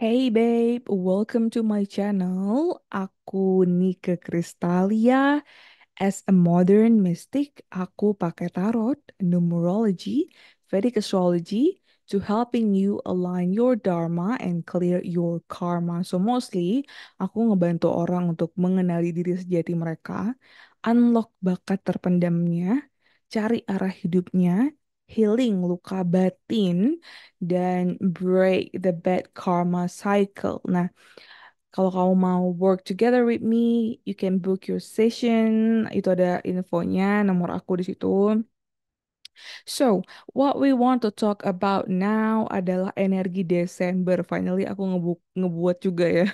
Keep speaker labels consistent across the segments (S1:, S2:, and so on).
S1: Hey babe, welcome to my channel. Aku Nika Kristalia. As a modern mystic, aku pakai tarot, numerology, Vedic astrology to helping you align your dharma and clear your karma. So mostly, aku ngebantu orang untuk mengenali diri sejati mereka, unlock bakat terpendamnya, cari arah hidupnya, healing luka batin, dan break the bad karma cycle. Nah, kalau kamu mau work together with me, you can book your session. Itu ada infonya, nomor aku di situ. So, what we want to talk about now adalah energi Desember. Finally, aku ngebuat juga ya.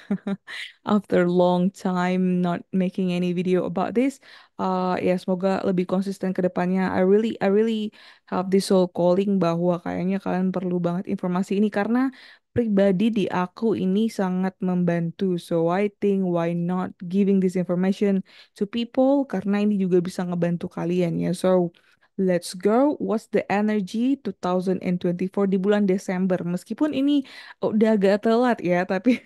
S1: After long time not making any video about this. Ya semoga lebih konsisten ke depannya. I really have this soul calling bahwa kayaknya kalian perlu banget informasi ini karena pribadi di aku ini sangat membantu. So I think why not giving this information to people karena ini juga bisa ngebantu kalian ya. So let's go. What's the energy 2024 di bulan Desember? Meskipun ini udah agak telat ya, tapi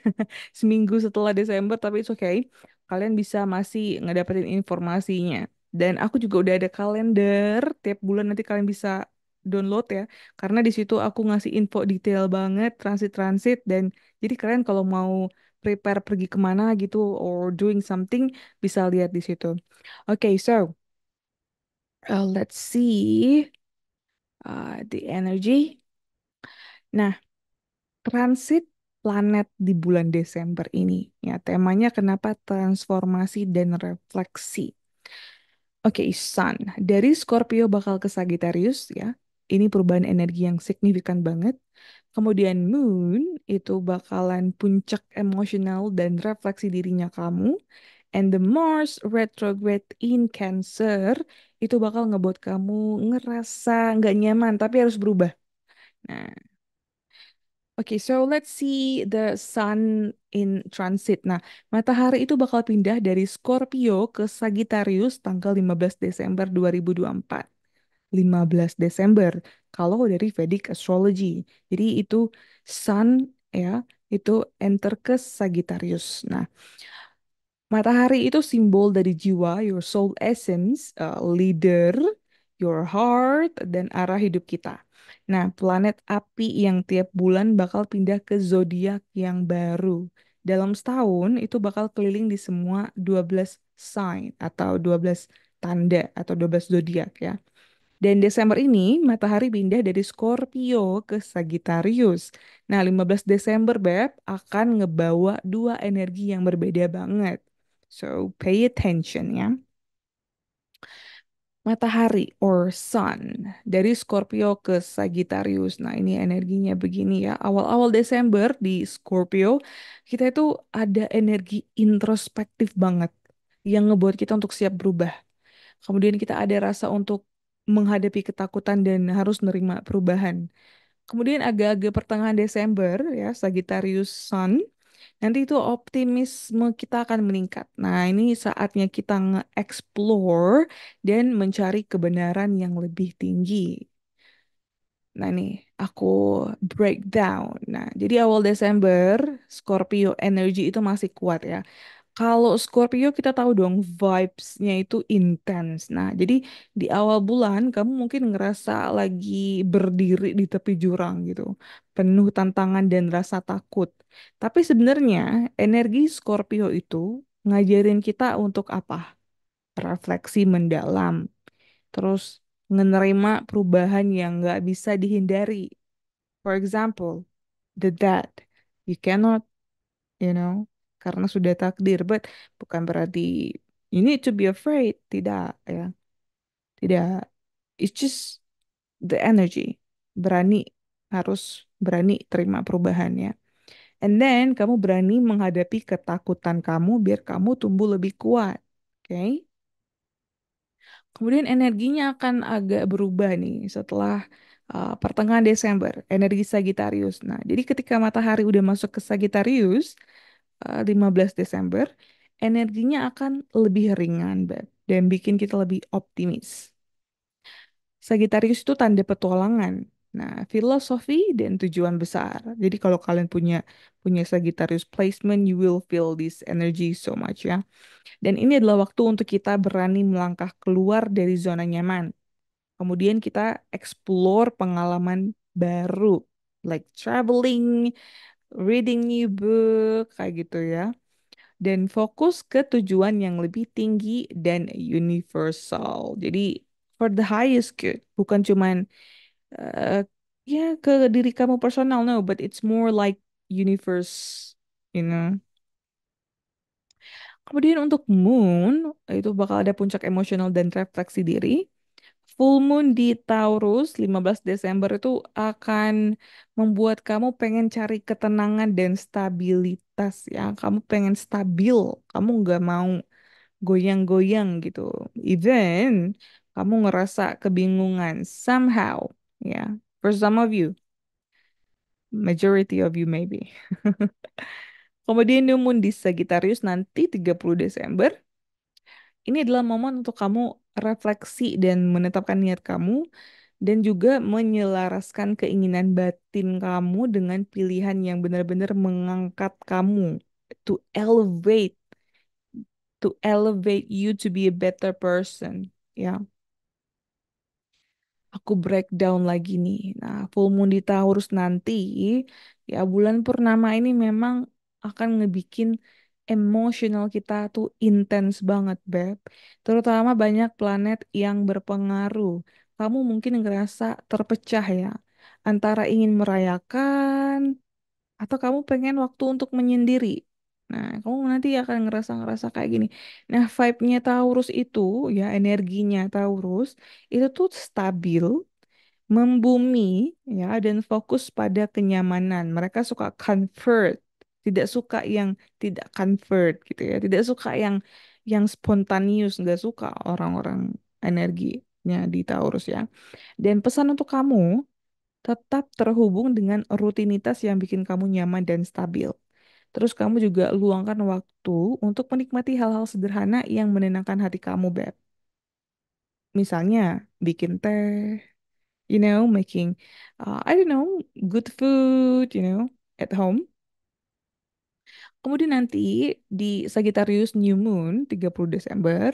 S1: seminggu setelah Desember, tapi it's okay. Kalian bisa masih ngedapetin informasinya. Dan aku juga udah ada kalender tiap bulan nanti kalian bisa download ya. Karena di situ aku ngasih info detail banget transit-transit dan jadi kalian kalau mau prepare pergi kemana gitu or doing something bisa lihat di situ. Okay, so let's see the energy. Nah, transit planet di bulan Desember ini. Ya, temanya kenapa transformasi dan refleksi. Oke, Sun. Dari Scorpio bakal ke Sagittarius ya. Ini perubahan energi yang signifikan banget. Kemudian Moon itu bakalan puncak emosional dan refleksi dirinya kamu. And the Mars retrograde in Cancer itu bakal ngebuat kamu ngerasa nggak nyaman tapi harus berubah. Nah, oke, so let's see the sun in transit. Nah, matahari itu bakal pindah dari Scorpio ke Sagittarius tanggal 15 Desember 2024. 15 Desember kalau dari Vedic astrology. Jadi itu sun ya, itu enter ke Sagittarius. Nah, matahari itu simbol dari jiwa, your soul essence, leader, your heart, dan arah hidup kita. Nah, planet api yang tiap bulan bakal pindah ke zodiak yang baru. Dalam setahun itu bakal keliling di semua 12 sign atau 12 tanda atau 12 zodiak ya. Dan Desember ini matahari pindah dari Scorpio ke Sagittarius. Nah, 15 Desember Beb akan ngebawa dua energi yang berbeda banget. So, pay attention ya. Matahari or sun dari Scorpio ke Sagittarius. Nah, ini energinya begini ya. Awal-awal Desember di Scorpio, kita itu ada energi introspektif banget yang ngebuat kita untuk siap berubah. Kemudian kita ada rasa untuk menghadapi ketakutan dan harus nerima perubahan. Kemudian agak-agak pertengahan Desember ya, Sagittarius Sun, nanti itu optimisme kita akan meningkat. Nah, ini saatnya kita nge-explore dan mencari kebenaran yang lebih tinggi. Nah, nih aku breakdown. Nah, jadi awal Desember, Scorpio energy itu masih kuat ya. Kalau Scorpio kita tahu dong vibes-nya itu intens. Nah, jadi di awal bulan kamu mungkin ngerasa lagi berdiri di tepi jurang gitu. Penuh tantangan dan rasa takut. Tapi sebenarnya energi Scorpio itu ngajarin kita untuk apa? Refleksi mendalam. Terus menerima perubahan yang nggak bisa dihindari. For example, the death. You cannot karena sudah takdir. But bukan berarti you need to be afraid. Tidak, ya. Tidak. It's just the energy. Berani, harus berani terima perubahannya. And then kamu berani menghadapi ketakutan kamu biar kamu tumbuh lebih kuat. Oke? Kemudian energinya akan agak berubah nih setelah pertengahan Desember, energi Sagittarius. Nah, jadi ketika matahari udah masuk ke Sagittarius, 15 Desember, energinya akan lebih ringan, Beb, dan bikin kita lebih optimis. Sagittarius itu tanda petualangan. Nah, filosofi dan tujuan besar. Jadi kalau kalian punya punya Sagittarius placement, you will feel this energy so much ya. Dan ini adalah waktu untuk kita berani melangkah keluar dari zona nyaman. Kemudian kita explore pengalaman baru, like traveling, reading new book, kayak gitu ya. Dan fokus ke tujuan yang lebih tinggi dan universal. Jadi for the highest good, bukan cuman eh, ya ke diri kamu personal, no, but it's more like universe, you know. Kemudian untuk moon, itu bakal ada puncak emosional dan refleksi diri. Full moon di Taurus 15 Desember itu akan membuat kamu pengen cari ketenangan dan stabilitas ya. Kamu pengen stabil, kamu nggak mau goyang-goyang gitu. Even kamu ngerasa kebingungan somehow ya. For some of you, majority of you maybe. Kemudian new moon di Sagittarius nanti 30 Desember. Ini adalah momen untuk kamu refleksi dan menetapkan niat kamu dan juga menyelaraskan keinginan batin kamu dengan pilihan yang benar-benar mengangkat kamu to elevate to elevate you to be a better person. Ya, aku breakdown lagi nih. Nah, full moon di Taurus nanti, ya bulan purnama ini memang akan ngebikin emosional kita tuh intens banget, Beb. Terutama banyak planet yang berpengaruh. Kamu mungkin ngerasa terpecah ya, antara ingin merayakan atau kamu pengen waktu untuk menyendiri. Nah, kamu nanti akan ngerasa-ngerasa kayak gini. Nah, vibe-nya Taurus itu, ya energinya Taurus, itu tuh stabil, membumi ya dan fokus pada kenyamanan. Mereka suka comfort, tidak suka yang tidak comfort gitu ya. Tidak suka yang spontaneous, nggak suka orang-orang energinya di Taurus ya. Dan pesan untuk kamu, tetap terhubung dengan rutinitas yang bikin kamu nyaman dan stabil. Terus kamu juga luangkan waktu untuk menikmati hal-hal sederhana yang menenangkan hati kamu, Beb. Misalnya bikin teh, making, I don't know, good food, at home. Kemudian nanti di Sagittarius New Moon 30 Desember,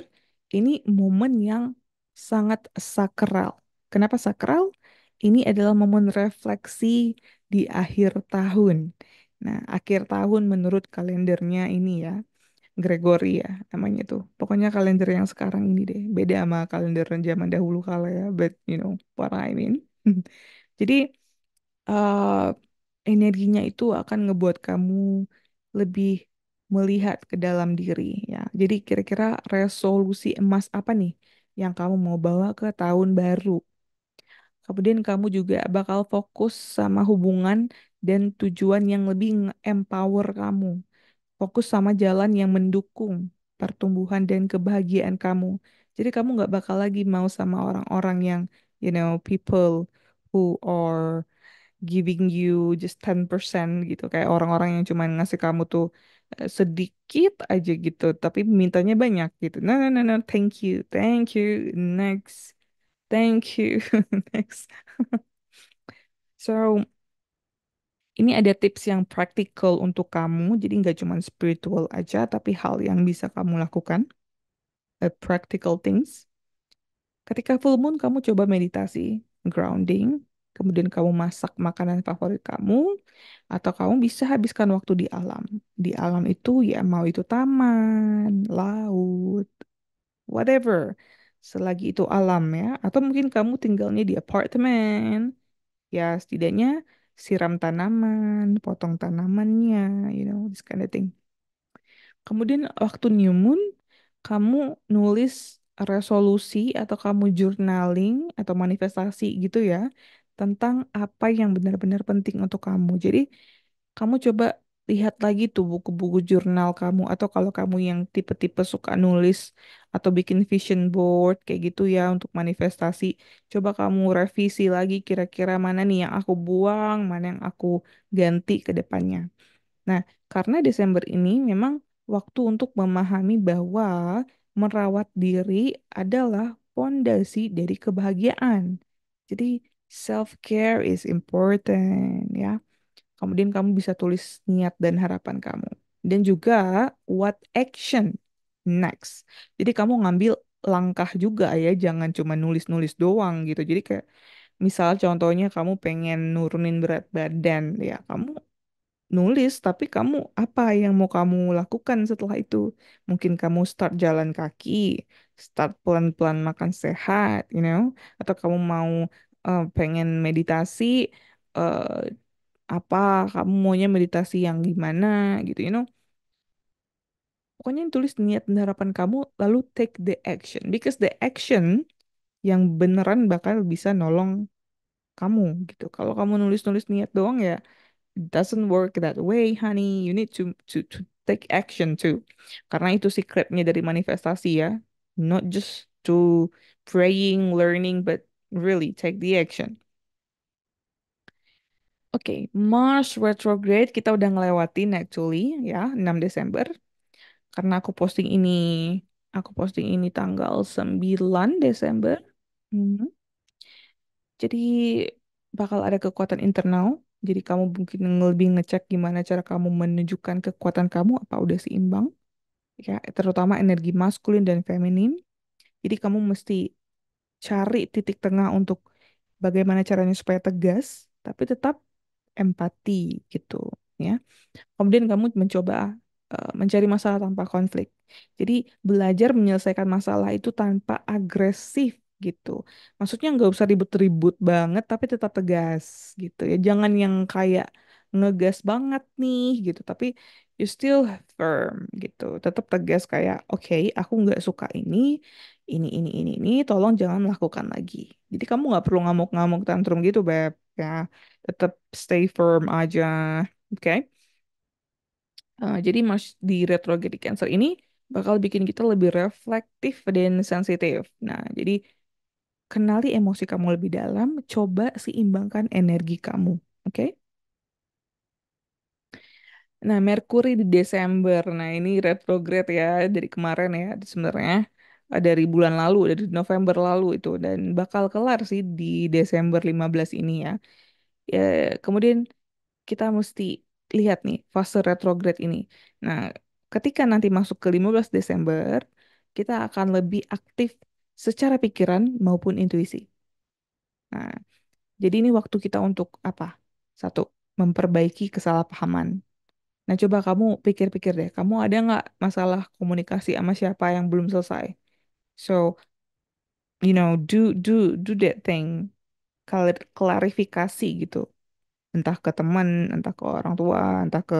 S1: ini momen yang sangat sakral. Kenapa sakral? Ini adalah momen refleksi di akhir tahun. Nah, akhir tahun menurut kalendernya ini ya, Gregory ya namanya tuh. Pokoknya kalender yang sekarang ini deh, beda sama kalender zaman dahulu kala ya, but you know what I mean. Jadi eh, energinya itu akan ngebuat kamu lebih melihat ke dalam diri ya. Jadi kira-kira resolusi emas apa nih yang kamu mau bawa ke tahun baru? Kemudian kamu juga bakal fokus sama hubungan dan tujuan yang lebih empower kamu. Fokus sama jalan yang mendukung pertumbuhan dan kebahagiaan kamu. Jadi kamu nggak bakal lagi mau sama orang-orang yang, people who are giving you just 10% gitu. Kayak orang-orang yang cuma ngasih kamu tuh sedikit aja gitu, tapi mintanya banyak gitu. No, no, no, no, thank you, next, thank you, next. So, ini ada tips yang practical untuk kamu, jadi nggak cuma spiritual aja, tapi hal yang bisa kamu lakukan, practical things. Ketika full moon, kamu coba meditasi, grounding, kemudian kamu masak makanan favorit kamu, atau kamu bisa habiskan waktu di alam. Di alam itu ya mau itu taman, laut, whatever. Selagi itu alam ya. Atau mungkin kamu tinggalnya di apartemen. Ya setidaknya siram tanaman, potong tanamannya, this kind of thing. Kemudian waktu new moon, kamu nulis resolusi atau kamu journaling atau manifestasi gitu ya tentang apa yang benar-benar penting untuk kamu. Jadi kamu coba lihat lagi tuh buku-buku jurnal kamu atau kalau kamu yang tipe-tipe suka nulis atau bikin vision board kayak gitu ya untuk manifestasi, coba kamu revisi lagi kira-kira mana nih yang aku buang, mana yang aku ganti ke depannya. Nah, karena Desember ini memang waktu untuk memahami bahwa merawat diri adalah pondasi dari kebahagiaan. Jadi Self care is important ya. Kemudian kamu bisa tulis niat dan harapan kamu. Dan juga what action next. Jadi kamu ngambil langkah juga ya, jangan cuma nulis-nulis doang gitu. Jadi kayak misal contohnya kamu pengen nurunin berat badan ya, kamu nulis tapi kamu apa yang mau kamu lakukan setelah itu? Mungkin kamu start jalan kaki, start pelan-pelan makan sehat, atau kamu mau pengen meditasi, eh, apa kamu maunya meditasi yang gimana gitu, pokoknya tulis niat dan harapan kamu lalu take the action because the action yang beneran bakal bisa nolong kamu gitu. Kalau kamu nulis-nulis niat doang ya it doesn't work that way honey, you need to take action too, karena itu secretnya dari manifestasi ya, not just to praying learning but really take the action. Oke, Mars retrograde kita udah ngelewatin actually ya, 6 Desember. Karena aku posting ini tanggal 9 Desember. Mhm. Jadi bakal ada kekuatan internal. Jadi kamu mungkin lebih ngecek gimana cara kamu menunjukkan kekuatan kamu apa udah seimbang. Ya, terutama energi maskulin dan feminin. Jadi kamu mesti cari titik tengah untuk bagaimana caranya supaya tegas, tapi tetap empati gitu. Ya. Kemudian kamu mencoba mencari masalah tanpa konflik. Jadi belajar menyelesaikan masalah itu tanpa agresif gitu. Maksudnya nggak usah ribut-ribut banget, tapi tetap tegas gitu ya. Jangan yang kayak ngegas banget nih gitu, tapi you still firm gitu. Tetap tegas kayak, oke, aku nggak suka ini, tolong jangan melakukan lagi. Jadi kamu nggak perlu ngamuk-ngamuk tantrum gitu, Beb. Ya, tetap stay firm aja. Oke. Jadi Mars di retrograde di Cancer ini bakal bikin kita lebih reflektif dan sensitif. Nah, jadi kenali emosi kamu lebih dalam, coba seimbangkan energi kamu. Oke? Nah, Merkuri di Desember. Nah, ini retrograde ya dari kemarin ya sebenarnya. Dari bulan lalu, dari November lalu itu dan bakal kelar sih di Desember 15 ini ya. Ya, kemudian kita mesti lihat nih fase retrograde ini. Nah, ketika nanti masuk ke 15 Desember, kita akan lebih aktif secara pikiran maupun intuisi. Nah, jadi ini waktu kita untuk apa? Satu, memperbaiki kesalahpahaman. Nah, coba kamu pikir-pikir deh, kamu ada nggak masalah komunikasi sama siapa yang belum selesai? So, do that thing, klarifikasi gitu. Entah ke teman, entah ke orang tua, entah ke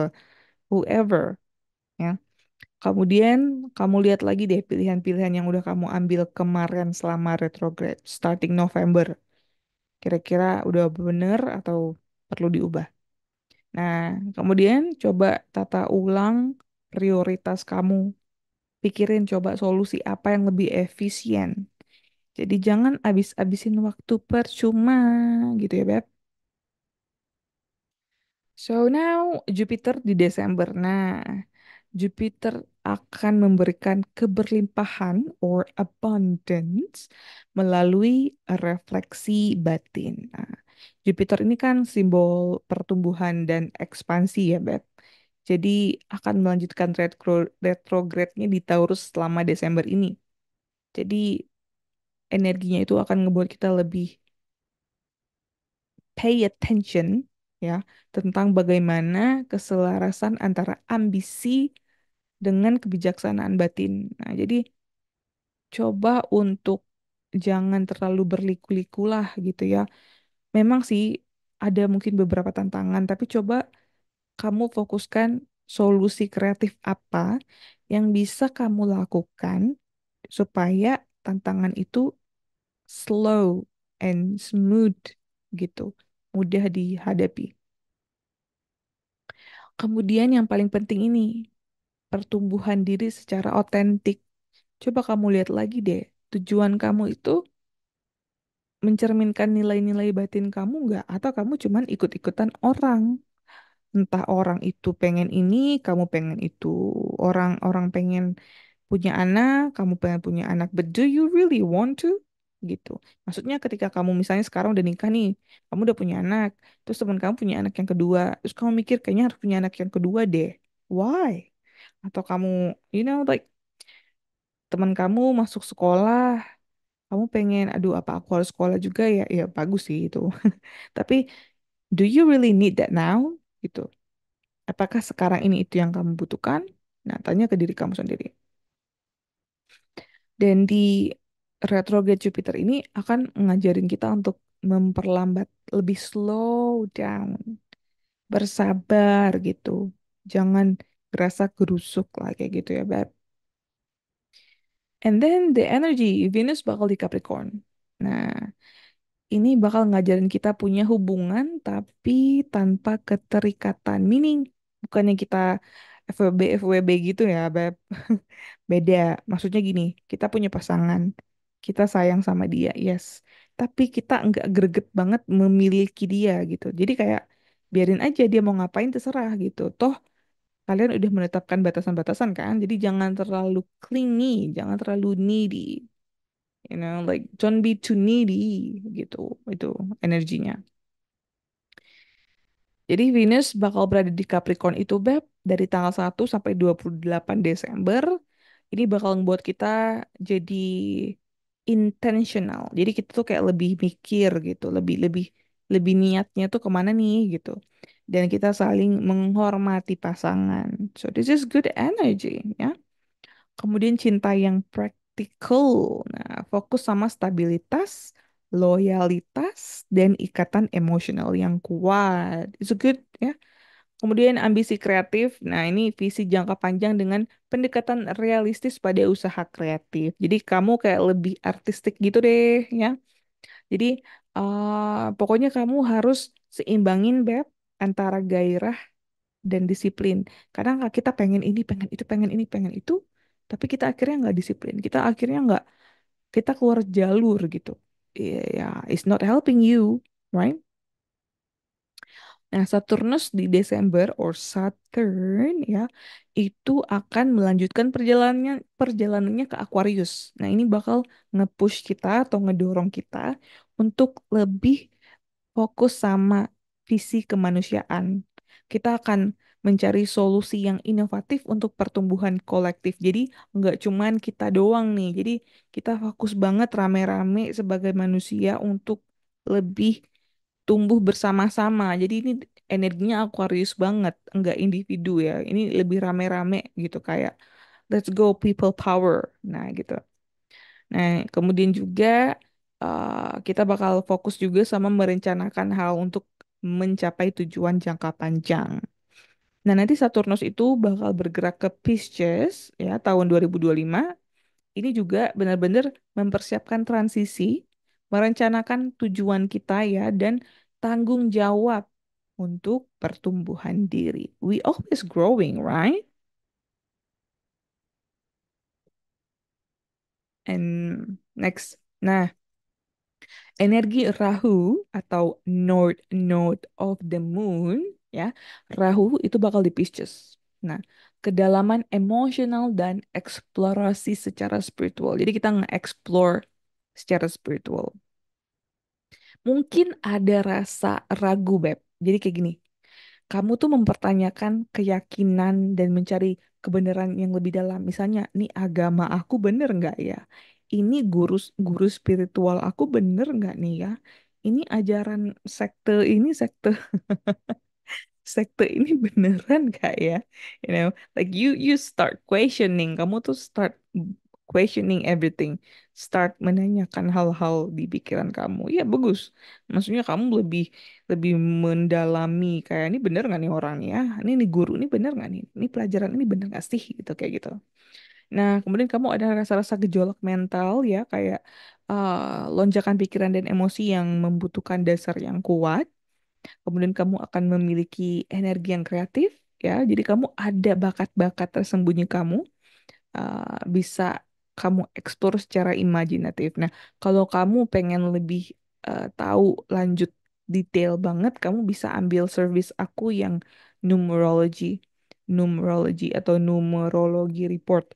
S1: whoever. Ya. Kemudian kamu lihat lagi deh pilihan-pilihan yang udah kamu ambil kemarin selama retrograde, starting November. Kira-kira udah bener atau perlu diubah? Nah, kemudian coba tata ulang prioritas kamu. Pikirin coba solusi apa yang lebih efisien. Jadi jangan abis-abisin waktu percuma gitu ya, Beb. So now Jupiter di Desember. Nah, Jupiter akan memberikan keberlimpahan or abundance melalui refleksi batin. Nah, Jupiter ini kan simbol pertumbuhan dan ekspansi ya, Beb. Jadi akan melanjutkan retrograde-nya di Taurus selama Desember ini. Jadi energinya itu akan ngebuat kita lebih pay attention ya tentang bagaimana keselarasan antara ambisi dengan kebijaksanaan batin. Nah, jadi coba untuk jangan terlalu berliku-liku lah gitu ya. Memang sih ada mungkin beberapa tantangan, tapi coba kamu fokuskan solusi kreatif apa yang bisa kamu lakukan supaya tantangan itu slow and smooth gitu, mudah dihadapi. Kemudian yang paling penting ini, pertumbuhan diri secara otentik. Coba kamu lihat lagi deh, tujuan kamu itu mencerminkan nilai-nilai batin kamu nggak? Atau kamu cuman ikut-ikutan orang? Entah orang itu pengen ini, kamu pengen itu. Orang-orang pengen punya anak, kamu pengen punya anak. But do you really want to? gitu. Maksudnya ketika kamu misalnya sekarang udah nikah nih, kamu udah punya anak, terus teman kamu punya anak yang kedua, terus kamu mikir kayaknya harus punya anak yang kedua deh. Why? Atau kamu, like teman kamu masuk sekolah, kamu pengen, aduh apa aku harus sekolah juga ya? Ya bagus sih itu. Tapi do you really need that now? Gitu. Apakah sekarang ini itu yang kamu butuhkan? Nah, tanya ke diri kamu sendiri. Dan di retrograde Jupiter ini akan ngajarin kita untuk memperlambat, lebih slow down, bersabar gitu. Jangan gerasa gerusuk lah kayak gitu ya, Beb. And then the energy, Venus bakal di Capricorn. Nah, ini bakal ngajarin kita punya hubungan tapi tanpa keterikatan. Meaning, bukannya kita FWB gitu ya, Beb. Beda. Maksudnya gini, kita punya pasangan, kita sayang sama dia, yes. Tapi kita nggak greget banget memiliki dia gitu. Jadi kayak biarin aja dia mau ngapain terserah gitu. Toh kalian udah menetapkan batasan-batasan kan, jadi jangan terlalu clingy, jangan terlalu needy. Like don't be too needy gitu. Itu energinya. Jadi Venus bakal berada di Capricorn itu, Beb, dari tanggal 1 sampai 28 Desember. Ini bakal membuat kita jadi intentional. Jadi kita tuh kayak lebih mikir gitu, lebih lebih lebih niatnya tuh kemana nih gitu. Dan kita saling menghormati pasangan. So this is good energy, ya. Kemudian cinta yang practical. Nah, fokus sama stabilitas, loyalitas, dan ikatan emosional yang kuat. It's good, ya. Kemudian ambisi kreatif. Nah, ini visi jangka panjang dengan pendekatan realistis pada usaha kreatif. Jadi kamu kayak lebih artistik gitu deh, ya. Jadi pokoknya kamu harus seimbangin, Beb, antara gairah dan disiplin. Kadang kita pengen ini, pengen itu, pengen ini, pengen itu, tapi kita akhirnya nggak disiplin. Kita akhirnya nggak, kita keluar jalur gitu. Iya, ya, it's not helping you, right? Nah, Saturnus di Desember or Saturn ya, itu akan melanjutkan perjalanannya ke Aquarius. Nah, ini bakal nge-push kita atau ngedorong kita untuk lebih fokus sama visi kemanusiaan. Kita akan mencari solusi yang inovatif untuk pertumbuhan kolektif. Jadi, nggak cuman kita doang nih. Jadi, kita fokus banget rame-rame sebagai manusia untuk lebih tumbuh bersama-sama. Jadi ini energinya Aquarius banget, enggak individu ya. Ini lebih rame-rame gitu kayak let's go people power. Nah, gitu. Nah, kemudian juga kita bakal fokus juga sama merencanakan hal untuk mencapai tujuan jangka panjang. Nah, nanti Saturnus itu bakal bergerak ke Pisces ya tahun 2025. Ini juga benar-benar mempersiapkan transisi, merencanakan tujuan kita ya, dan tanggung jawab untuk pertumbuhan diri. We always growing, right? And next. Nah, energi Rahu atau North Node of the Moon ya, Rahu itu bakal di Pisces. Nah, kedalaman emosional dan eksplorasi secara spiritual. Jadi kita nge-explore secara spiritual. Mungkin ada rasa ragu, Beb. Jadi kayak gini, kamu tuh mempertanyakan keyakinan dan mencari kebenaran yang lebih dalam. Misalnya, nih agama aku bener nggak ya? Ini guru spiritual aku bener nggak nih ya? Ini ajaran sekte sekte ini beneran gak ya? You know, like you start questioning, kamu tuh start questioning everything, start menanyakan hal-hal di pikiran kamu. Ya bagus, maksudnya kamu lebih lebih mendalami kayak ini bener gak nih orang nih ya? Ini guru ini bener gak nih? Ini pelajaran ini bener gak sih? Gitu kayak gitu. Nah, kemudian kamu ada rasa-rasa gejolak mental ya, kayak lonjakan pikiran dan emosi yang membutuhkan dasar yang kuat. Kemudian kamu akan memiliki energi yang kreatif, ya. Jadi kamu ada bakat-bakat tersembunyi kamu, bisa kamu eksplor secara imajinatif. Nah, kalau kamu pengen lebih tahu lanjut detail banget, kamu bisa ambil service aku yang numerology, numerology atau numerologi report.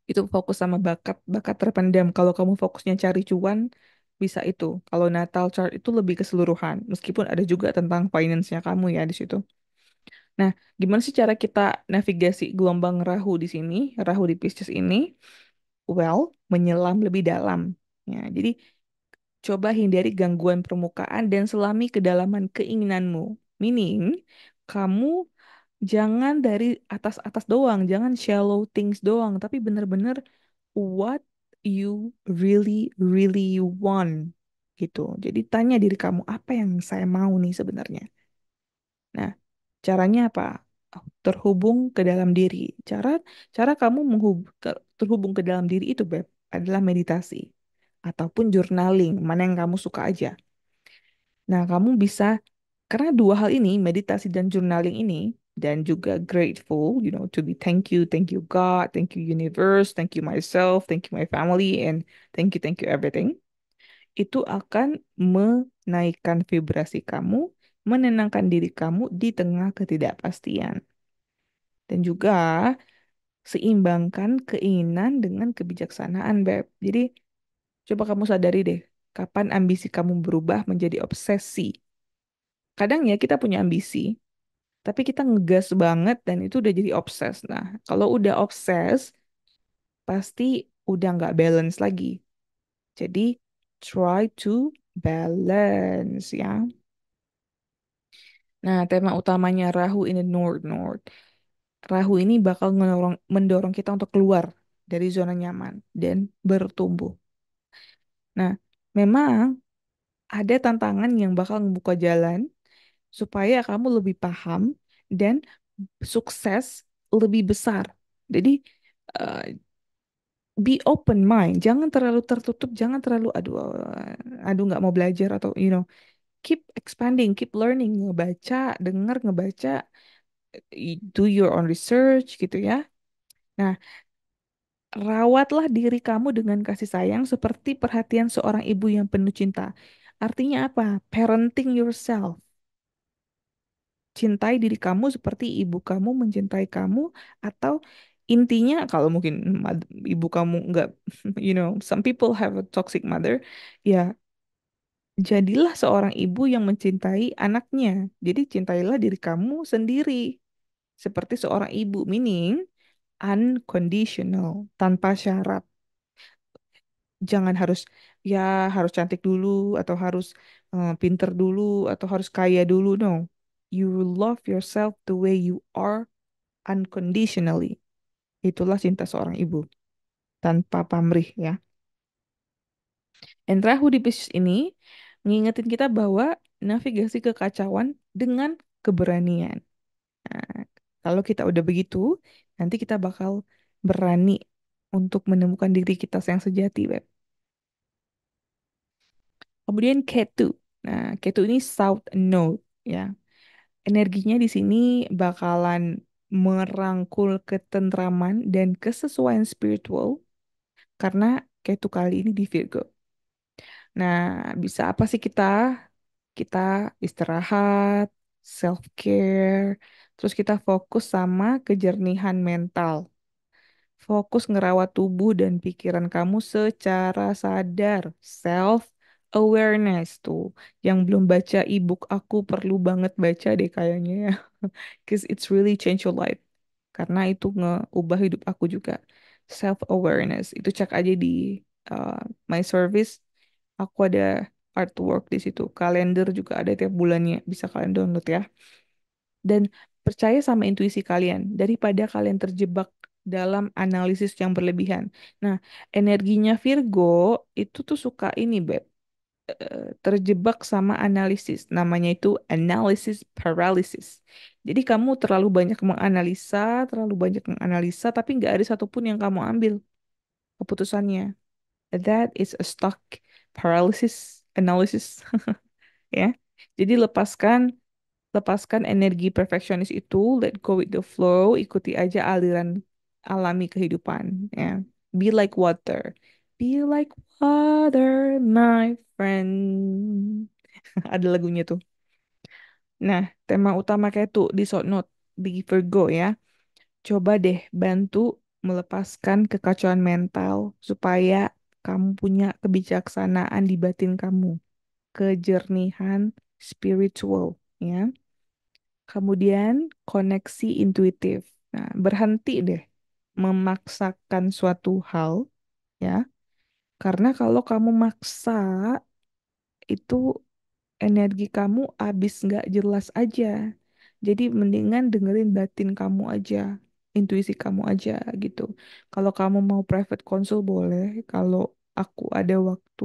S1: Itu fokus sama bakat, bakat terpendam. Kalau kamu fokusnya cari cuan, bisa itu. Kalau natal chart itu lebih keseluruhan, meskipun ada juga tentang finance-nya kamu ya di situ. Nah, gimana sih cara kita navigasi gelombang Rahu di sini, Rahu di Pisces ini? Well, menyelam lebih dalam. Ya, jadi coba hindari gangguan permukaan dan selami kedalaman keinginanmu. Meaning, kamu jangan dari atas-atas doang, jangan shallow things doang, tapi bener-bener what you really, really want gitu. Jadi tanya diri kamu, apa yang saya mau nih sebenarnya? Nah, caranya apa? Terhubung ke dalam diri. Cara cara kamu terhubung ke dalam diri itu, Beb, adalah meditasi ataupun journaling, mana yang kamu suka aja. Nah, kamu bisa, karena dua hal ini, meditasi dan journaling ini, dan juga grateful, to be thank you God, thank you universe, thank you myself, thank you my family, and thank you everything. Itu akan menaikkan vibrasi kamu, menenangkan diri kamu di tengah ketidakpastian. Dan juga seimbangkan keinginan dengan kebijaksanaan, Beb. Jadi, coba kamu sadari deh, kapan ambisi kamu berubah menjadi obsesi. Kadang ya kita punya ambisi, tapi kita ngegas banget dan itu udah jadi obses. Nah, kalau udah obses, pasti udah nggak balance lagi. Jadi, try to balance ya. Nah, tema utamanya Rahu ini North North. Rahu ini bakal mendorong kita untuk keluar dari zona nyaman dan bertumbuh. Nah, memang ada tantangan yang bakal membuka jalan supaya kamu lebih paham dan sukses lebih besar. Jadi, eh, be open mind, jangan terlalu tertutup, jangan terlalu aduh nggak mau belajar atau keep expanding, keep learning, ngebaca, denger, ngebaca, do your own research gitu ya. Nah, rawatlah diri kamu dengan kasih sayang seperti perhatian seorang ibu yang penuh cinta. Artinya apa? Parenting yourself. Cintai diri kamu seperti ibu kamu mencintai kamu, atau intinya kalau mungkin ibu kamu nggak, some people have a toxic mother, ya jadilah seorang ibu yang mencintai anaknya. Jadi cintailah diri kamu sendiri seperti seorang ibu, meaning unconditional, tanpa syarat. Jangan harus, ya harus cantik dulu atau harus pinter dulu atau harus kaya dulu. No, you love yourself the way you are unconditionally. Itulah cinta seorang ibu tanpa pamrih ya. Dan Rahu di Pisces ini ngingetin kita bahwa navigasi kekacauan dengan keberanian. Nah, kalau kita udah begitu, nanti kita bakal berani untuk menemukan diri kita yang sejati, Beb. Kemudian Ketu. Nah, Ketu ini South Node ya. Energinya di sini bakalan merangkul ketentraman dan kesesuaian spiritual karena Ketu kali ini di Virgo. Nah, bisa apa sih kita? Kita istirahat, self care, terus kita fokus sama kejernihan mental. Fokus ngerawat tubuh dan pikiran kamu secara sadar. Self awareness tuh. Yang belum baca ebook aku perlu banget baca deh kayaknya ya. Cause it's really change your life. Karena itu ngeubah hidup aku juga. Self awareness. Itu cek aja di uh, my service. Aku ada artwork di situ. Kalender juga ada tiap bulannya. Bisa kalian download ya. Dan percaya sama intuisi kalian daripada kalian terjebak dalam analisis yang berlebihan. Nah, energinya Virgo itu tuh suka ini, Beb, terjebak sama analisis. Namanya itu analysis paralysis. Jadi kamu terlalu banyak menganalisa, tapi nggak ada satupun yang kamu ambil keputusannya. That is a stuck paralysis analysis, ya. Jadi lepaskan energi perfeksionis itu, let go with the flow, ikuti aja aliran alami kehidupan, ya. Be like water. Be like water, my friend. Ada lagunya tuh. Nah, tema utama kayak tuh di South Note, di Virgo ya. Coba deh bantu melepaskan kekacauan mental supaya kamu punya kebijaksanaan di batin kamu, kejernihan spiritual, ya. Kemudian koneksi intuitif. Nah, berhenti deh memaksakan suatu hal, ya. Karena kalau kamu maksa, itu energi kamu habis nggak jelas aja. Jadi mendingan dengerin batin kamu aja, intuisi kamu aja gitu. Kalau kamu mau private consult boleh. Kalau aku ada waktu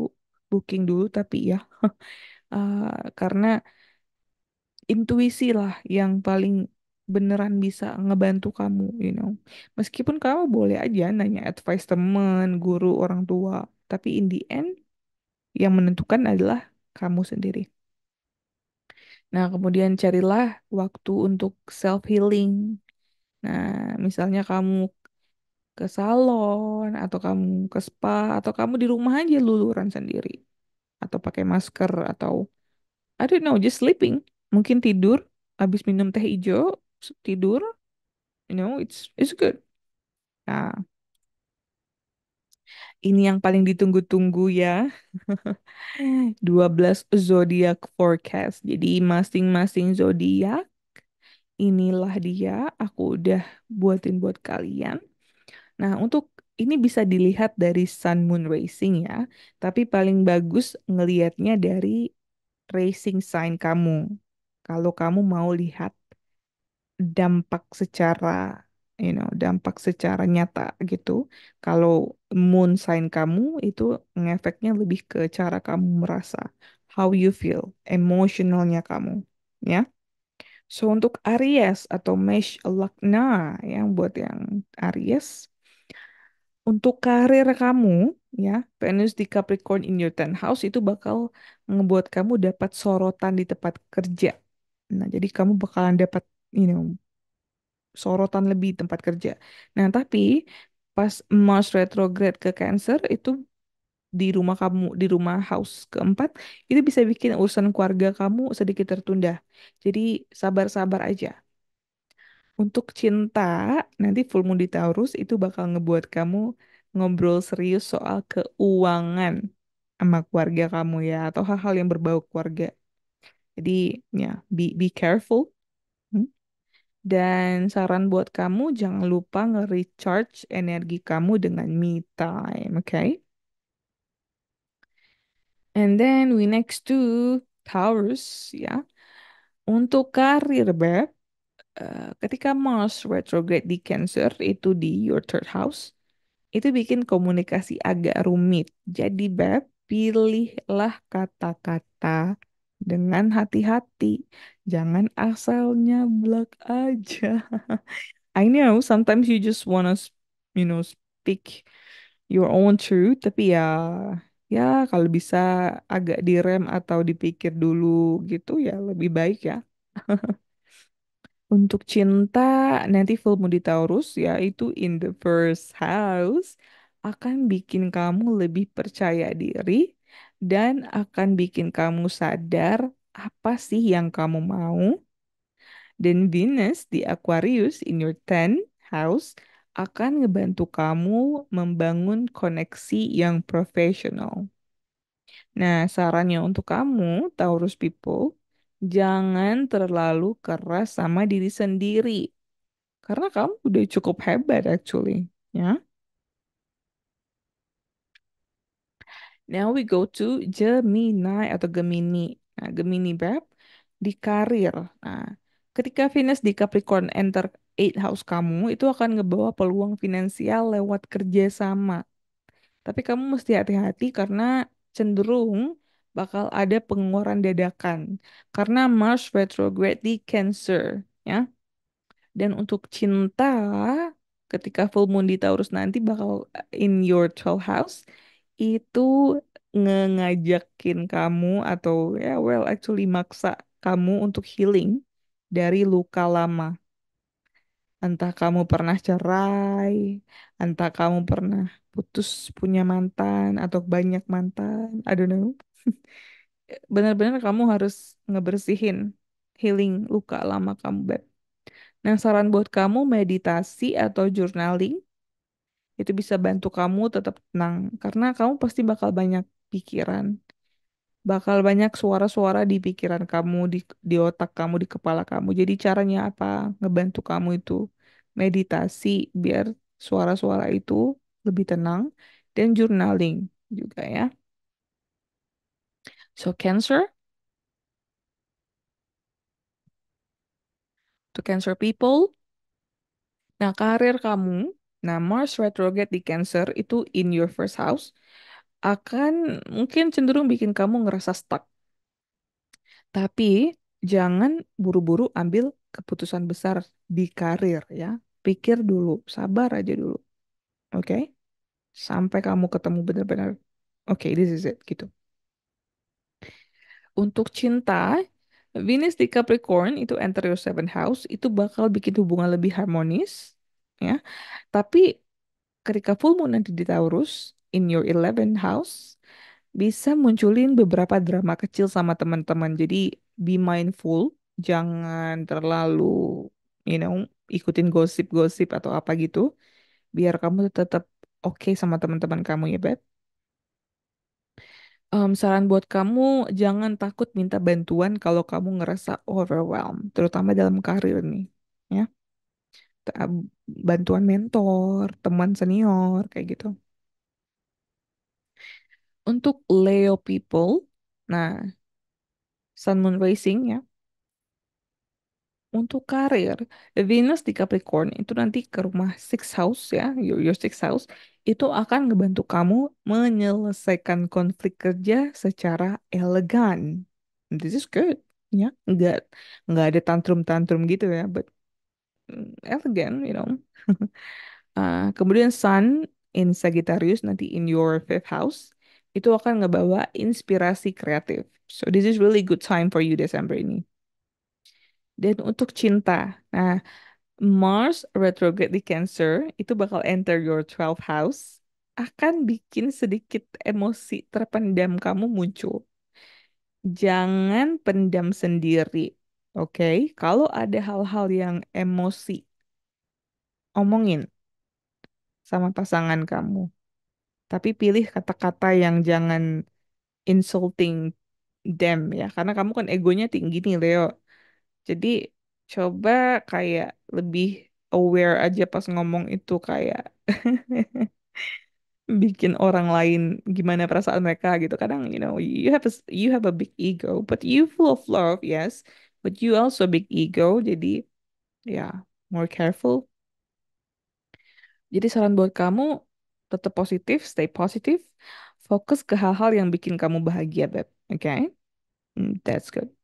S1: booking dulu, tapi ya karena intuisi lah yang paling beneran bisa ngebantu kamu, you know. Meskipun kamu boleh aja nanya advice temen, guru, orang tua, tapi in the end yang menentukan adalah kamu sendiri. Nah, kemudian carilah waktu untuk self healing. Nah, misalnya kamu ke salon atau kamu ke spa atau kamu di rumah aja luluran sendiri atau pakai masker atau I don't know, just sleeping. Mungkin tidur habis minum teh hijau, tidur, you know, it's good. Nah, ini yang paling ditunggu-tunggu ya. 12 zodiak forecast. Jadi masing-masing zodiak inilah dia aku udah buatin buat kalian. Nah, untuk ini bisa dilihat dari Sun Moon Racing ya, tapi paling bagus ngelihatnya dari racing sign kamu. Kalau kamu mau lihat dampak secara, dampak secara nyata gitu. Kalau moon sign kamu itu ngefeknya lebih ke cara kamu merasa, how you feel, emosionalnya kamu, ya. So untuk Aries atau Mesh Lagna yang buat yang Aries, untuk karir kamu, ya, Venus di Capricorn in your 10th house itu bakal ngebuat kamu dapat sorotan di tempat kerja. Nah, jadi kamu bakalan dapat, you know, sorotan lebih di tempat kerja. Nah, tapi pas Mars retrograde ke Cancer itu di rumah kamu, di rumah house keempat, itu bisa bikin urusan keluarga kamu sedikit tertunda. Jadi sabar-sabar aja. Untuk cinta, nanti full moon di Taurus itu bakal ngebuat kamu ngobrol serius soal keuangan sama keluarga kamu ya, atau hal-hal yang berbau keluarga. Jadi ya, be careful. Hmm. Dan saran buat kamu, jangan lupa nge-recharge energi kamu dengan me time, okay? And then we next to Taurus, ya. Untuk karir, Beb, ketika Mars retrograde di Cancer, itu di your third house, itu bikin komunikasi agak rumit. Jadi, Beb, pilihlah kata-kata dengan hati-hati. Jangan asal nyablak aja. I know sometimes you just wanna, speak your own truth, tapi ya, kalau bisa agak direm atau dipikir dulu gitu ya lebih baik ya. Untuk cinta, nanti full moon di Taurus yaitu in the first house akan bikin kamu lebih percaya diri dan akan bikin kamu sadar apa sih yang kamu mau. Dan Venus di Aquarius in your 10th house akan ngebantu kamu membangun koneksi yang profesional. Nah, sarannya untuk kamu, Taurus people, jangan terlalu keras sama diri sendiri. Karena kamu udah cukup hebat actually. Ya. Now we go to Gemini atau Gemini. Nah, Gemini Beb di karir. Nah, ketika Venus di Capricorn enter 8 house kamu, itu akan ngebawa peluang finansial lewat kerjasama. Tapi kamu mesti hati-hati karena cenderung bakal ada pengeluaran dadakan. Karena Mars retrograde di Cancer, ya. Dan untuk cinta, ketika full moon di Taurus nanti bakal in your 12th house, itu ngajakin kamu atau ya well actually maksa kamu untuk healing dari luka lama. Entah kamu pernah cerai, entah kamu pernah putus punya mantan atau banyak mantan, I don't know. Benar-benar kamu harus ngebersihin healing luka lama kamu, Beb. Nah, saran buat kamu meditasi atau journaling Itu bisa bantu kamu tetap tenang karena kamu pasti bakal banyak pikiran, bakal banyak suara-suara di pikiran kamu, di otak kamu, di kepala kamu. Jadi caranya apa? Ngebantu kamu itu meditasi biar suara-suara itu lebih tenang dan journaling juga ya. So Cancer, to Cancer people, nah karir kamu, nah Mars retrograde di Cancer itu in your first house akan mungkin cenderung bikin kamu ngerasa stuck. Tapi jangan buru-buru ambil keputusan besar di karir ya. Pikir dulu, sabar aja dulu, oke? Sampai kamu ketemu benar-benar, oke, this is it gitu. Untuk cinta, Venus di Capricorn itu enter your seventh house, itu bakal bikin hubungan lebih harmonis, ya. Tapi ketika full moon nanti di Taurus, in your 11th house, bisa munculin beberapa drama kecil sama teman-teman. Jadi be mindful, jangan terlalu, you know, ikutin gosip-gosip atau apa gitu, biar kamu tetap oke sama teman-teman kamu ya, Beb. Saran buat kamu, jangan takut minta bantuan kalau kamu ngerasa overwhelmed, terutama dalam karir nih, ya. Ta- Bantuan mentor, teman senior, kayak gitu. Untuk Leo people, nah, Sun Moon Racing ya. Untuk karir, Venus di Capricorn itu nanti ke rumah six house ya, your six house, itu akan ngebantu kamu menyelesaikan konflik kerja secara elegan. This is good, ya. Nggak ada tantrum-tantrum gitu ya, but elegant, you know. Kemudian Sun in Sagittarius nanti in your fifth house, itu akan ngebawa inspirasi kreatif. So this is really good time for you Desember ini. Dan untuk cinta, nah Mars retrograde di Cancer itu bakal enter your 12th house, akan bikin sedikit emosi terpendam kamu muncul. Jangan pendam sendiri, oke? Kalau ada hal-hal yang emosi, omongin sama pasangan kamu. Tapi pilih kata-kata yang jangan insulting them ya, karena kamu kan egonya tinggi nih, Leo. Jadi coba kayak lebih aware aja pas ngomong itu kayak bikin orang lain gimana perasaan mereka gitu. Kadang, you have a big ego, but you full of love, yes, but you also big ego. Jadi ya, more careful. Jadi saran buat kamu, tetap positif, stay positif, fokus ke hal-hal yang bikin kamu bahagia, Beb. Oke? That's good.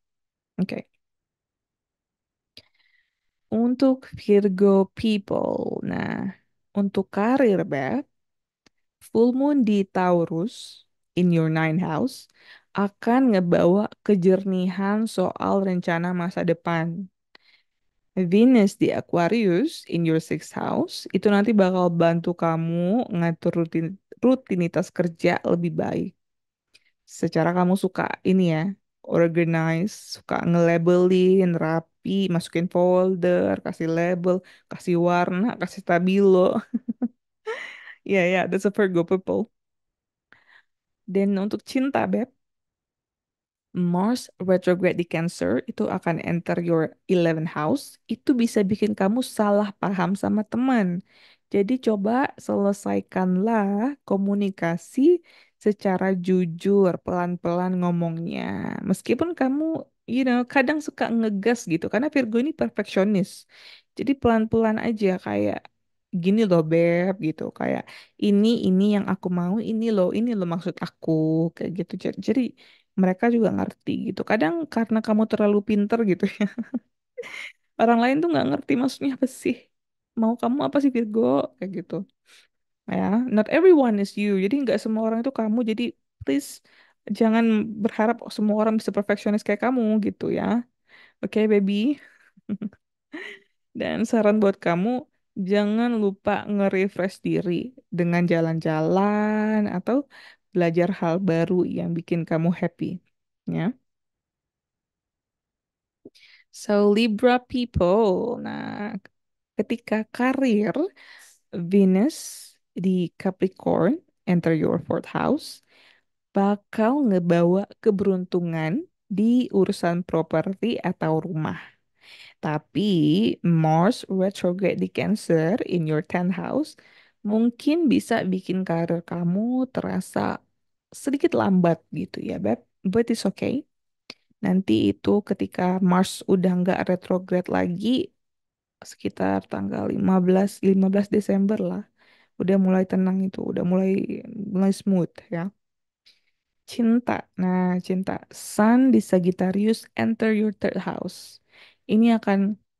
S1: Oke. Untuk Virgo people, nah, untuk karir, Beb, full moon di Taurus in your nine house akan ngebawa kejernihan soal rencana masa depan. Venus di Aquarius in your sixth house itu nanti bakal bantu kamu ngatur rutinitas kerja lebih baik. Secara kamu suka ini ya, organize, suka nge-labelin, rapi, masukin folder, kasih label, kasih warna, kasih stabilo. Ya, ya, that's a Virgo people. Dan untuk cinta, Beb, Mars retrograde di Cancer itu akan enter your 11th house. Itu bisa bikin kamu salah paham sama teman. Jadi coba selesaikanlah komunikasi secara jujur, pelan-pelan ngomongnya. Meskipun kamu, kadang suka ngegas gitu. Karena Virgo ini perfeksionis. Jadi pelan-pelan aja kayak gini loh Beb gitu. Kayak ini yang aku mau, ini loh maksud aku. Kayak gitu. Jadi mereka juga ngerti gitu. Kadang karena kamu terlalu pinter gitu ya, orang lain tuh nggak ngerti maksudnya apa sih. Mau kamu apa sih Virgo? Kayak gitu. Ya, not everyone is you. Jadi nggak semua orang itu kamu. Jadi please jangan berharap semua orang bisa perfeksionis kayak kamu gitu ya. Oke, baby. Dan saran buat kamu, jangan lupa nge-refresh diri dengan jalan-jalan atau belajar hal baru yang bikin kamu happy. Ya. So Libra people. Nah, ketika karir Venus di Capricorn, enter your fourth house, bakal ngebawa keberuntungan di urusan properti atau rumah. Tapi Mars retrograde di Cancer in your 10th house mungkin bisa bikin karir kamu terasa sedikit lambat gitu ya, Beb. But it's okay. Nanti itu ketika Mars udah nggak retrograde lagi, sekitar tanggal 15 Desember lah. Udah mulai tenang itu, udah mulai mulai smooth ya. Cinta. Nah, cinta. Sun di Sagittarius enter your third house. Ini akan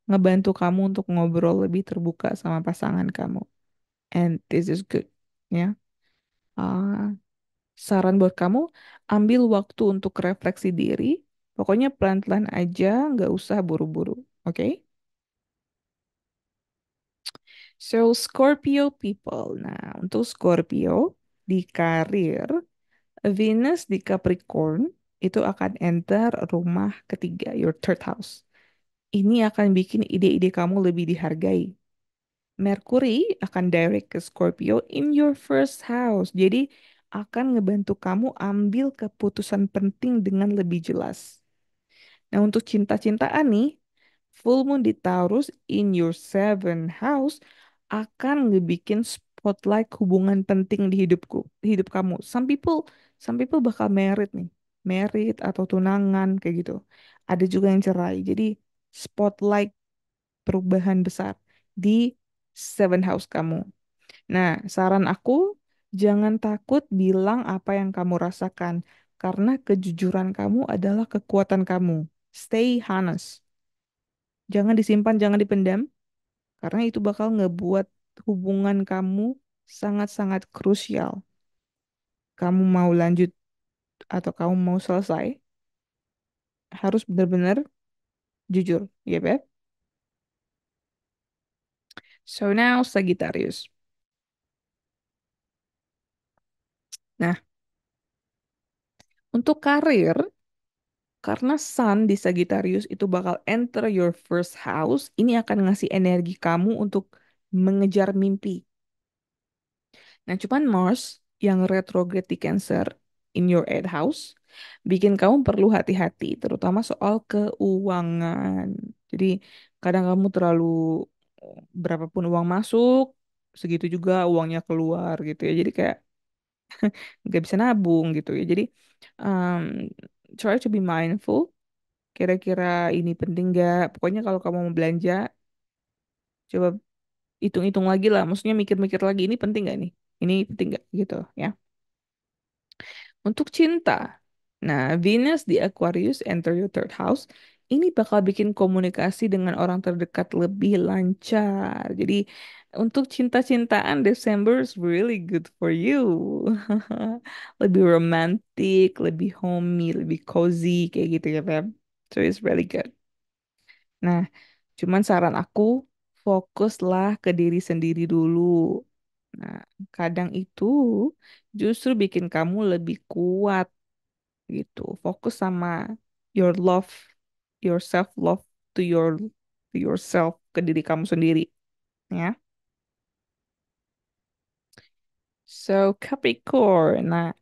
S1: ngebantu kamu untuk ngobrol lebih terbuka sama pasangan kamu. And this is good. Ya. Ah, saran buat kamu, ambil waktu untuk refleksi diri. Pokoknya pelan-pelan aja, nggak usah buru-buru. Oke? So, Scorpio people. Nah, untuk Scorpio, di karir, Venus di Capricorn itu akan enter rumah ketiga, your third house. Ini akan bikin ide-ide kamu lebih dihargai. Mercury akan direct ke Scorpio in your first house. Jadi akan ngebantu kamu ambil keputusan penting dengan lebih jelas. Nah, untuk cinta-cintaan nih, full moon di Taurus in your seventh house akan ngebikin spotlight hubungan penting di hidup kamu. Some people bakal married nih, married atau tunangan kayak gitu. Ada juga yang cerai. Jadi spotlight perubahan besar di seventh house kamu. Nah, saran aku jangan takut bilang apa yang kamu rasakan karena kejujuran kamu adalah kekuatan kamu. Stay honest. Jangan disimpan, jangan dipendam, karena itu bakal ngebuat hubungan kamu sangat-sangat krusial. Kamu mau lanjut atau kamu mau selesai, harus benar-benar jujur, ya, Beb? So now, Sagittarius. Nah, untuk karir, karena Sun di Sagittarius itu bakal enter your first house, ini akan ngasih energi kamu untuk mengejar mimpi. Nah, cuman Mars yang retrograde di Cancer in your eighth house bikin kamu perlu hati-hati, terutama soal keuangan. Jadi, kadang kamu terlalu berapapun uang masuk, segitu juga uangnya keluar gitu ya. Jadi kayak nggak bisa nabung gitu ya. Jadi, um, try to be mindful. Kira-kira ini penting nggak? Pokoknya kalau kamu mau belanja, coba hitung-hitung lagi lah. Maksudnya mikir-mikir lagi, ini penting nggak nih? Ini penting nggak gitu ya. Untuk cinta. Nah, Venus di Aquarius enter your third house. Ini bakal bikin komunikasi dengan orang terdekat lebih lancar. Jadi, untuk cinta-cintaan, December is really good for you. Lebih romantic, lebih homey, lebih cozy, kayak gitu ya, Feb. So, it's really good. Nah, cuman saran aku, fokuslah ke diri sendiri dulu. Nah, kadang itu justru bikin kamu lebih kuat gitu. Fokus sama your love, your self love to yourself, ke diri kamu sendiri, ya. So Capricorn. Nah,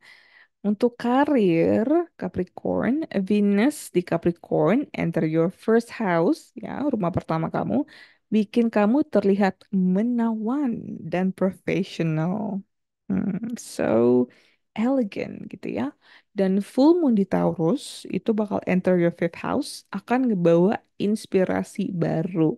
S1: untuk karir Capricorn, Venus di Capricorn enter your first house, ya, rumah pertama kamu, bikin kamu terlihat menawan dan profesional. So elegant gitu ya. Dan full moon di Taurus itu bakal enter your fifth house, akan ngebawa inspirasi baru.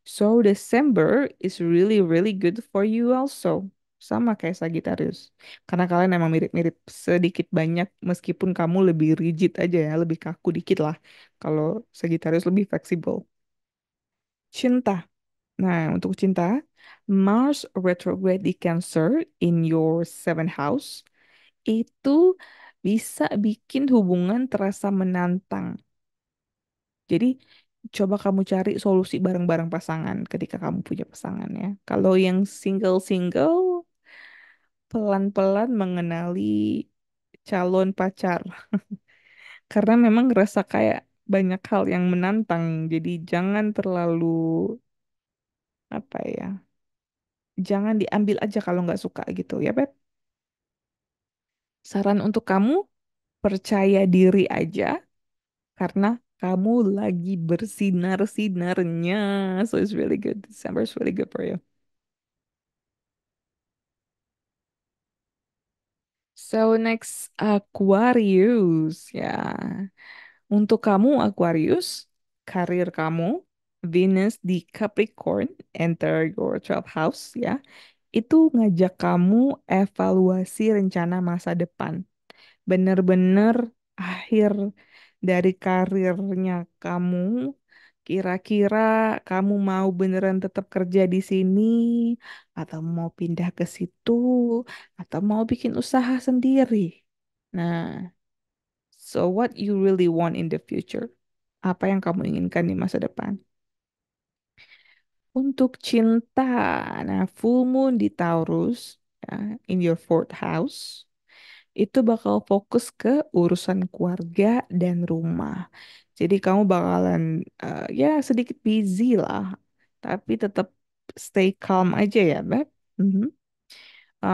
S1: So December is really really good for you also. Sama kayak Sagittarius. Karena kalian emang mirip-mirip sedikit banyak meskipun kamu lebih rigid aja ya, lebih kaku dikit lah. Kalau Sagittarius lebih fleksibel. Cinta. Nah, untuk cinta, Mars retrograde di Cancer in your seventh house itu bisa bikin hubungan terasa menantang. Jadi, coba kamu cari solusi bareng-bareng pasangan ketika kamu punya pasangan ya. Kalau yang single-single, pelan-pelan mengenali calon pacar. Karena memang ngerasa kayak banyak hal yang menantang. Jadi jangan terlalu, apa ya, Jangan diambil aja kalau nggak suka gitu ya, Beb. Saran untuk kamu, percaya diri aja karena kamu lagi bersinar-sinarnya. So it's really good. December is really good for you. So next Aquarius ya. Untuk kamu Aquarius, karir kamu Venus di Capricorn enter your 12th house ya. Itu ngajak kamu evaluasi rencana masa depan. Bener-bener akhir dari karirnya kamu. Kira-kira kamu mau beneran tetap kerja di sini atau mau pindah ke situ atau mau bikin usaha sendiri. Nah, so what you really want in the future? Apa yang kamu inginkan di masa depan? Untuk cinta, nah full moon di Taurus, ya, in your fourth house, itu bakal fokus ke urusan keluarga dan rumah. Jadi kamu bakalan ya sedikit busy lah, tapi tetap stay calm aja ya, Beb. Mhm.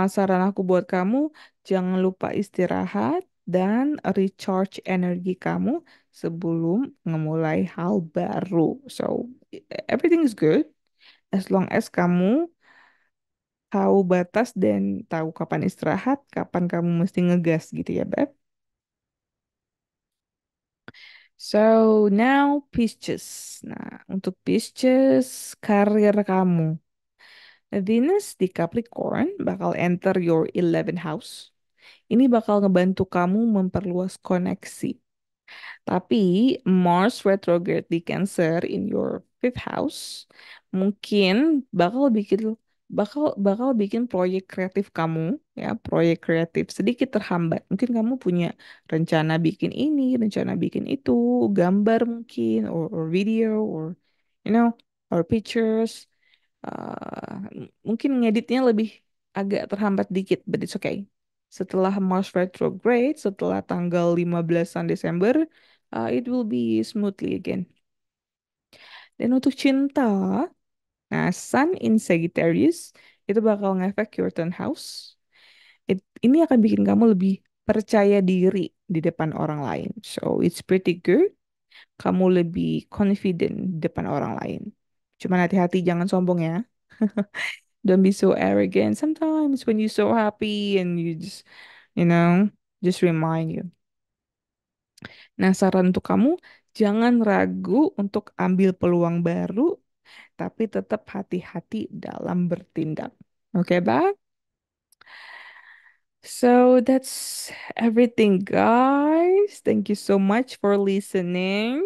S1: Saran aku buat kamu, jangan lupa istirahat dan recharge energi kamu sebelum memulai hal baru. So, everything is good as long as kamu tahu batas dan tahu kapan istirahat, kapan kamu mesti ngegas gitu ya, Beb. So, now Pisces. Nah, untuk Pisces, karir kamu. Venus di Capricorn bakal enter your 11th house. Ini bakal ngebantu kamu memperluas koneksi. Tapi Mars retrograde di Cancer in your fifth house mungkin bakal bikin proyek kreatif kamu ya, proyek kreatif sedikit terhambat. Mungkin kamu punya rencana bikin ini, rencana bikin itu, gambar mungkin or video or you know or pictures. Mungkin ngeditnya lebih agak terhambat dikit, but it's okay. Setelah Mars retrograde, setelah tanggal 15-an Desember, it will be smoothly again. Dan untuk cinta, nah Sun in Sagittarius itu bakal ngefek your turn house. Ini akan bikin kamu lebih percaya diri di depan orang lain. So it's pretty good. Kamu lebih confident di depan orang lain. Cuman hati-hati jangan sombong ya. Don't be so arrogant. Sometimes when you're so happy and you know, just remind you. Nah, saran untuk kamu, jangan ragu untuk ambil peluang baru, tapi tetap hati-hati dalam bertindak. Oke, Bang? So that's everything, guys. Thank you so much for listening.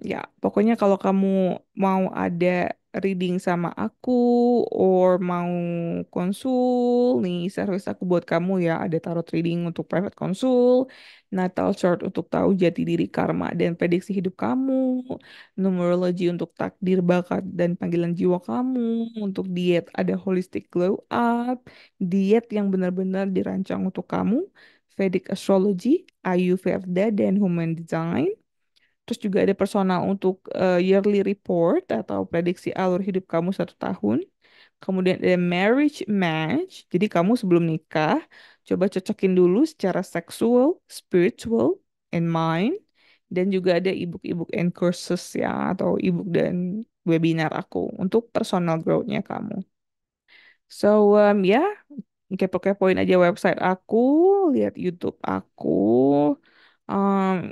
S1: Ya, pokoknya kalau kamu mau ada reading sama aku, or mau konsul, nih service aku buat kamu ya, ada tarot reading untuk private konsul, natal chart untuk tahu jati diri karma dan prediksi hidup kamu, numerologi untuk takdir bakat dan panggilan jiwa kamu, untuk diet ada holistic glow up, diet yang benar-benar dirancang untuk kamu, Vedic astrology, Ayurveda dan human design. Terus juga ada personal untuk yearly report atau prediksi alur hidup kamu 1 tahun. Kemudian ada marriage match. Jadi kamu sebelum nikah, coba cocokin dulu secara seksual, spiritual, and mind. Dan juga ada ebook-ebook and courses ya, atau ebook dan webinar aku untuk personal growth-nya kamu. So, ya, kepo-kepoin aja website aku, lihat YouTube aku.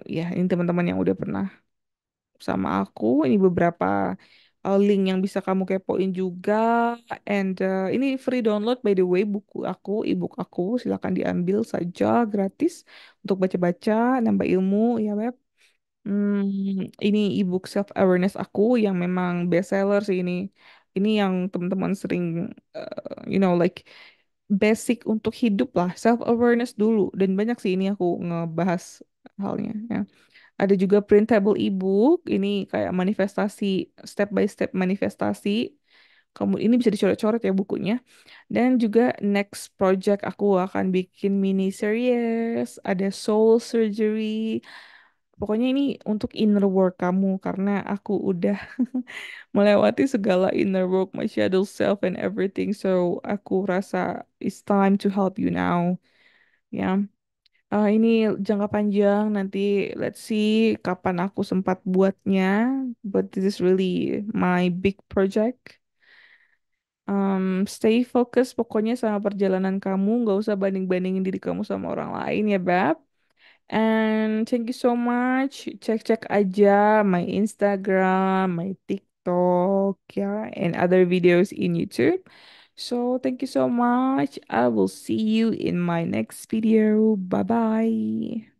S1: Ya, ini teman-teman yang udah pernah sama aku. Ini beberapa link yang bisa kamu kepoin juga. And ini free download by the way buku aku, ebook aku. Silakan diambil saja gratis untuk baca-baca, nambah ilmu ya web. Ini ebook self awareness aku yang memang bestseller sih ini. Ini yang teman-teman sering like basic untuk hidup lah, self awareness dulu dan banyak sih ini aku ngebahas halnya ya. Ada juga printable ebook, ini kayak manifestasi, step by step manifestasi. Kamu ini bisa dicoret-coret ya bukunya. Dan juga next project aku akan bikin mini series, ada soul surgery, Pokoknya ini untuk inner work kamu karena aku udah melewati segala inner work, my shadow self and everything. So aku rasa it's time to help you now. Ya, ini jangka panjang nanti let's see kapan aku sempat buatnya. But this is really my big project. Stay focus pokoknya sama perjalanan kamu, nggak usah banding-bandingin diri kamu sama orang lain ya, Beb. And thank you so much. Cek-cek aja my Instagram, my TikTok, ya, and other videos in YouTube. So thank you so much. I will see you in my next video. Bye bye.